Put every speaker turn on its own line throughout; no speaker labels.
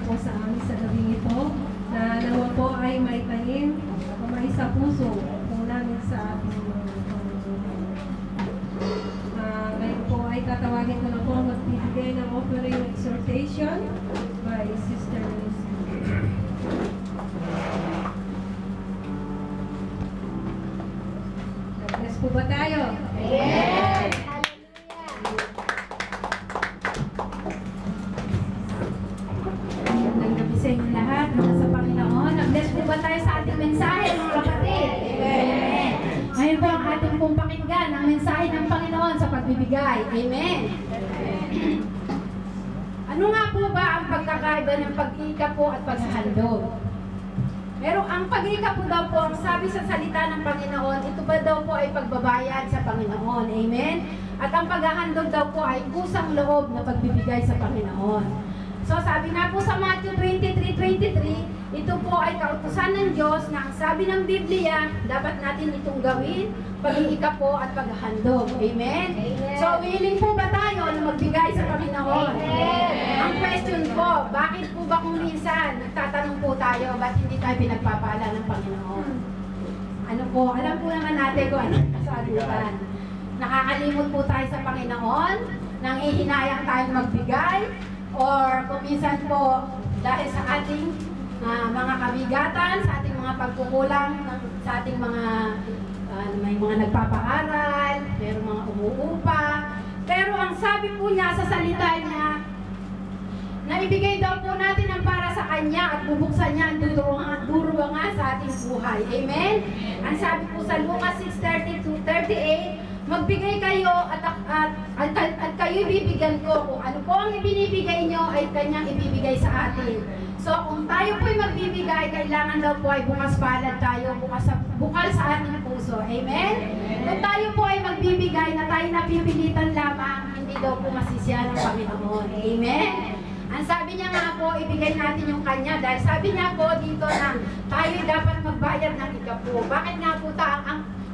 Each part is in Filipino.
po sa amin sa gabing ito, na nawa po ay may tanim o may sa puso po namin sa ating mga ngayon po ay tatawagin ko na po magbibigay ng offering exhortation by Sister Lucy. Bless po ba tayo?
Yes!
Magandang gabi sa inyo lahat, mga sa Panginoon. Nag-bless po ba tayo sa ating mensahe, mga kapatid? Amen! Ngayon po ang ating pong pakinggan ang mensahe ng Panginoon sa pagbibigay. Amen! Ano nga po ba ang pagkakaiba ng pag-iika po at paghahandog? Pero ang pag-iika po daw po, ang sabi sa salita ng Panginoon, ito ba daw po ay pagbabayad sa Panginoon. Amen? At ang paghahandog daw po ay kusang loob na pagbibigay sa Panginoon. So sabi nga po sa Matthew 23:23, ito po ay kautusan ng Diyos na ang sabi ng Biblia, dapat natin itong gawin, pag-iika po at paghahandog. Amen?
Amen.
So willing po ba tayo na magbigay sa Panginoon?
Amen.
Ang question po, bakit po ba kung minsan nagtatanong po tayo, ba't hindi tayo pinagpapala ng Panginoon? Ano po, alam po naman natin kung anong kasagutan. Nakakalimot po tayo sa Panginoon, nanghihinayang tayong magbigay, or kung minsan po dahil sa ating mga kabigatan, sa ating mga pagkukulang, sa ating mga may mga nagpapaaral, pero mga umuupa. Pero ang sabi po niya sa salita niya, na ibigay daw po natin ang para sa Kanya at bubuksan niya ang durunga sa ating buhay. Amen? Ang sabi po sa Lucas 6:30-38, magbigay kayo at kayo ibibigyan ko. Kung ano po ang ibinibigay nyo ay Kanyang ibibigay sa atin. So kung tayo po ay magbibigay, kailangan daw po ay bukas palad tayo, bukal sa ating puso. Amen? Kung tayo po ay magbibigay na tayo napipilitan lamang, hindi daw po masisiyahan ng Panginoon. Amen? Ang sabi niya nga po, ibigay natin yung Kanya. Dahil sabi niya po dito na tayo dapat magbayad ng ikapo. Bakit nga po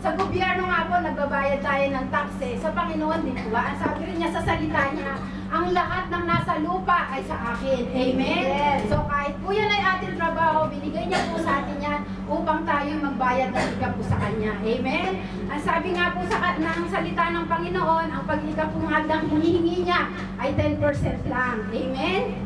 sa gobyerno nga po, nagbabayad tayo ng taxes. Sa Panginoon din po ba? Ang sabi rin niya sa salita niya, ang lahat ng nasa lupa ay sa akin. Amen?
Yes.
So kahit po yan ay ating trabaho, binigay niya po sa atin yan upang tayo magbayad ng ikapo sa Kanya. Amen? Ang sabi nga po ng salita ng Panginoon, ang pag-ikapo nga lang hinihingi niya ay 10% lang. Amen?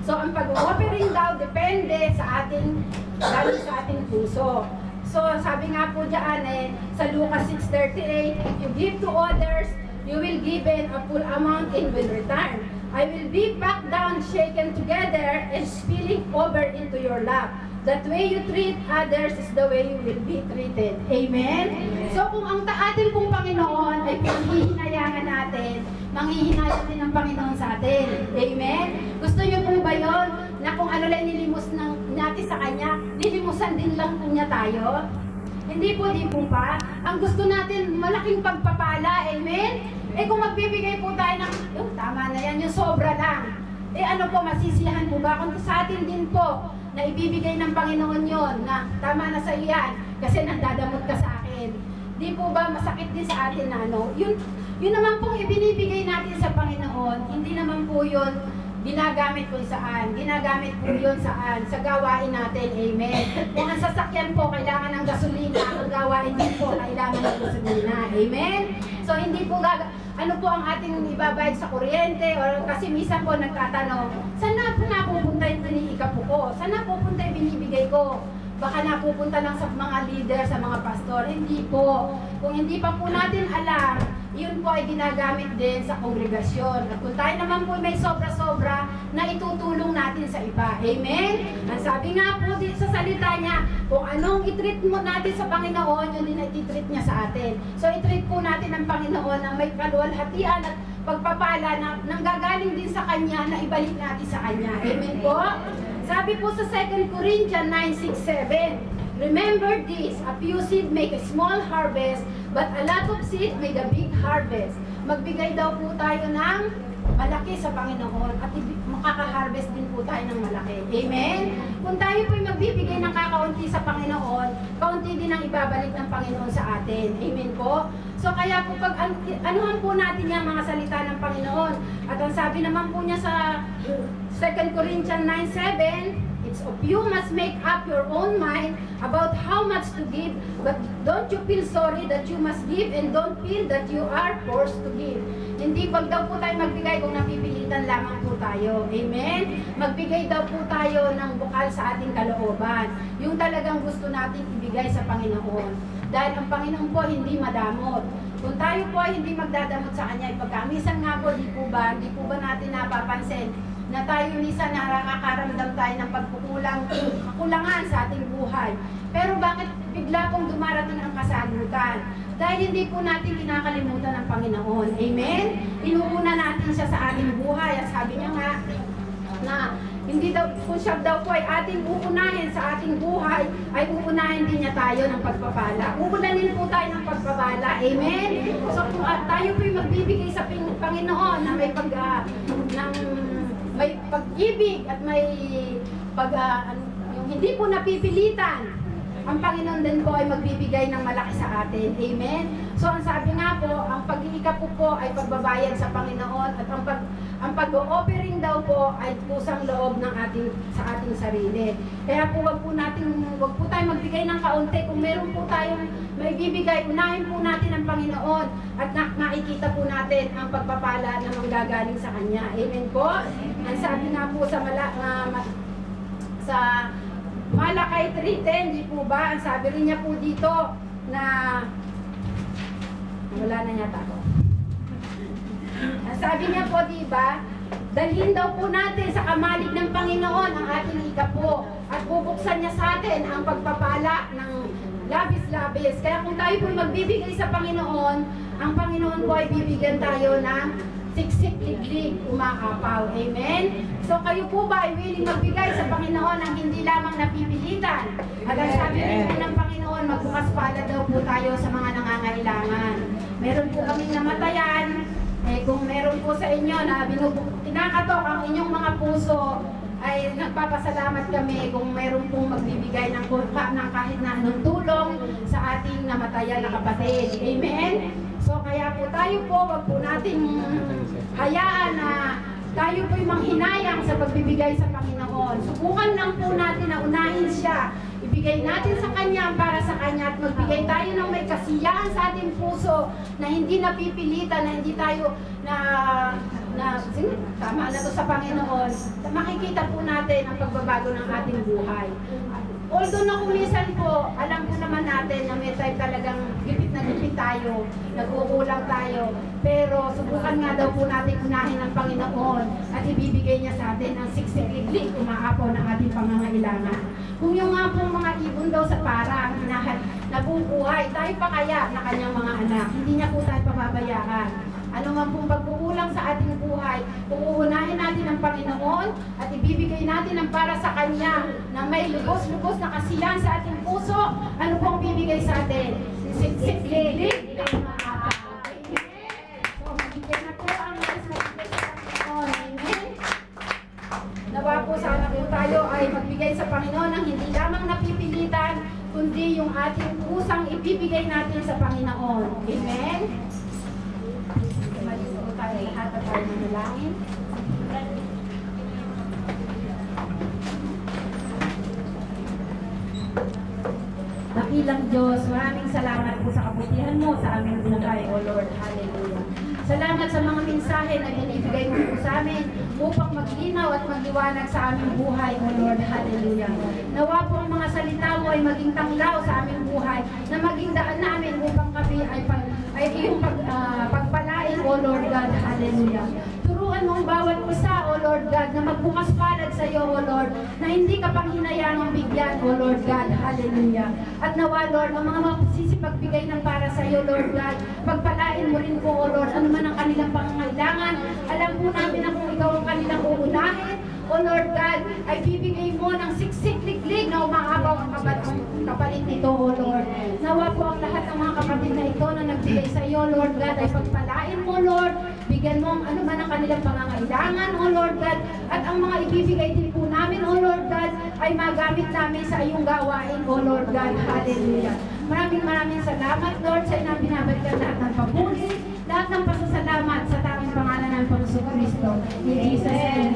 So ang pag-offering daw depende sa ating, galing sa ating puso. So, sabi nga po dyan sa Lucas 6:38, if you give to others, you will given a full amount and will return. I will be packed down, shaken together, and spilling over into your lap. That way you treat others is the way you will be treated. Amen? So, kung ang ating pong Panginoon ay pinghihinayangan natin, manghihinayang din ng Panginoon sa atin. Amen? Gusto niyo po ba yun? Na kung ano lang nilimos natin sa Kanya, nilimusan din lang po niya tayo? Hindi po, di po pa. Ang gusto natin, malaking pagpapala. Amen? Kung magbibigay po tayo ng, tama na yan, yung sobra lang. Ano po, masisiyahan po ba? Kung sa atin din po, na ibibigay ng Panginoon yon na tama na sa iyan, kasi nandadamot ka sa akin. Di po ba masakit din sa atin na yun naman pong ibinibigay natin sa Panginoon, hindi naman po yun ginagamit kung saan. Ginagamit po yun saan? Sa gawain natin. Amen. Kung ang sasakyan po kailangan ng gasolina, ang gawain din po kailangan ng gasolina. Amen? So hindi po ano po ang ating ibabayad sa kuryente, or kasi minsan po nagtatanong, saan na po napupunta yung iniikapo ko? Saan na pupunta yung binibigay ko? Baka napupunta lang sa mga leader, sa mga pastor. Hindi po. Kung hindi pa po natin alam, yun po ay ginagamit din sa kongregasyon. At kung tayo naman po may sobra-sobra, na itutulong natin sa iba. Amen? Ang sabi nga po sa salita niya, kung anong itreat mo natin sa Panginoon, yun din ay itreat niya sa atin. So itreat po natin ang Panginoon na may kaluwalhatian at pagpapala na nanggagaling din sa Kanya na ibalik natin sa Kanya. Amen po? Sabi po sa 2 Corinthians 9:6-7, remember this, a few seed make a small harvest, but a lot of seed make a big harvest. Magbigay daw po tayo ng malaki sa Panginoon at makaka-harvest din po tayo ng malaki. Amen? Kung tayo po'y magbibigay ng kakaunti sa Panginoon, kaunti din ang ibabalik ng Panginoon sa atin. Amen po? So kaya po pag anuhan po natin yung mga salita ng Panginoon. At ang sabi naman po niya sa 2 Corinthians 9:7, it's of you must make up your own mind about how much to give, but don't you feel sorry that you must give and don't feel that you are forced to give. Hindi wag daw po tayo magbigay kung napipilitan lamang po tayo. Amen? Magbigay daw po tayo ng bukal sa ating kalooban. Yung talagang gusto natin ibigay sa Panginoon. Dahil ang Panginoon po hindi madamot. Kung tayo po ay hindi magdadamot sa Kanya, ipagkamisan nga po, di po ba natin napapansin na tayo minsan nakakaramdam tayo ng kakulangan sa ating buhay. Pero bakit bigla pong dumarating ang kasagutan? Dahil hindi po natin kinakalimutan ng Panginoon. Amen? Inuuna natin siya sa ating buhay. At sabi niya nga na hindi daw, kung siya daw po ay ating uunahin sa ating buhay, ay uunahin din niya tayo ng pagpapala. Uunahin po tayo ng pagpapala. Amen? So kung tayo po magbibigay sa Panginoon na may may pag-ibig at may yung hindi po napipilitan, ang Panginoon din po ay magbibigay ng malaki sa atin. Amen? So ang sabi nga po, ang pag-iikap po ay pagbabayad sa Panginoon at ang pag-offering daw po ay kusang loob ng sa ating sarili. Kaya po wag po tayo magbigay ng kaunti. Kung meron po tayong may bibigay, unahin po natin ang Panginoon at makikita po natin ang pagpapala na manggagaling sa Kanya. Amen po? Ang sabi nga po sa Malakay 3:10, di po ba? Ang sabi rin niya po dito na wala na yata ako. Ang sabi niya po, di ba? Dalhin daw po natin sa kamalig ng Panginoon ang ating ikapo at bubuksan niya sa atin ang pagpapala ng labis-labis. Kaya kung tayo po magbibigay sa Panginoon, ang Panginoon po ay bibigyan tayo ng siksik-liglig, umaapaw. Amen? So kayo po ba ay willing magbigay sa Panginoon ang hindi lamang napipilitan? At ang sabi rin po ng Panginoon, magbukas pala daw po tayo sa mga nangangailangan. Meron po kaming namatayan. Kung meron po sa inyo na kinakatok ang inyong mga puso, ay nagpapasalamat kami kung meron pong magbibigay ng kahit na anong tulong sa ating namatayan na kapatid. Amen? So kaya po tayo po, wag po nating hayaan na tayo po'y manghinayang sa pagbibigay sa Panginoon. Subukan lang po natin na unahin siya. Ibigay natin sa Kanya para sa Kanya at magbigay tayo ng may kasiyahan sa ating puso na hindi napipilitan, na hindi tayo tama na to sa Panginoon. Makikita po natin ang pagbabago ng ating buhay. Although na kumisan po, alam po naman natin na may time talagang gipit na gipit tayo, nagkukulang tayo. Pero subukan nga daw po natin unahin ng Panginoon at ibibigay niya sa atin ang siksik-liglig, umaapaw ng ating pangangailangan. Kung yung nga po mga ibon daw sa parang nabubuhay, tayo pa kaya na kanyang mga anak, hindi niya po tayo pababayaan. Ano man pong pagkukulang sa ating buhay, uuunahin natin ang Panginoon at ibibigay natin ang para sa Kanya na may lubos-lubos na kasiyahan sa ating puso. Ano pong bibigay sa atin? Siksik-liglig ng maapaw. So, magbigay na po ang nais na bibigay sa Panginoon. Amen? Nawa po sana po tayo ay magbigay sa Panginoon ng hindi lamang napipilitan, kundi yung ating pusang ibibigay natin sa Panginoon. Amen? Tayo lahat at tayo manalangin. Dakilang Diyos, maraming salamat po sa kabutihan mo sa aming buhay, O Lord. Hallelujah. Salamat sa mga mensahe na binibigay mo po sa amin upang maglinaw at magliwanag sa aming buhay, O Lord. Hallelujah. Nawa po ang mga salita mo ay maging tanglaw sa aming buhay, na maging daan namin upang kami ay iyong pagpalain, O Lord God. Hallelujah. Turuan mo ang bawat isa, O Lord God, na magbukas palad sa iyo, O Lord, na hindi ka pang hinayangang bigyan, O Lord God. Hallelujah. At nawa, Lord, ang mga magsisipagbigay ng para sa iyo, Lord God, pagpalain mo rin po, O Lord, ano man ang kanilang pangangailangan. Alam po namin na kung ikaw ang kanilang uunahin, O Lord God, ay bibigay mo ng siksik-liglig na umaabaw ang kapalit nito, O Lord. Nawa po ang lahat ng mga kapatid na ito na nagbigay sa iyo, Lord God, ay pagpalain mo, Lord. Bigyan mo ang ano man ang kanilang pangangailangan, O Lord God. At ang mga ibibigay din po namin, O Lord God, ay magamit namin sa iyong gawain, O Lord God. Hallelujah. Maraming salamat, Lord, sa inang binabalikan lahat ng papuri, lahat ng pasasalamat sa tanging pangalan ng Panginoon Kristo. In Jesus' name.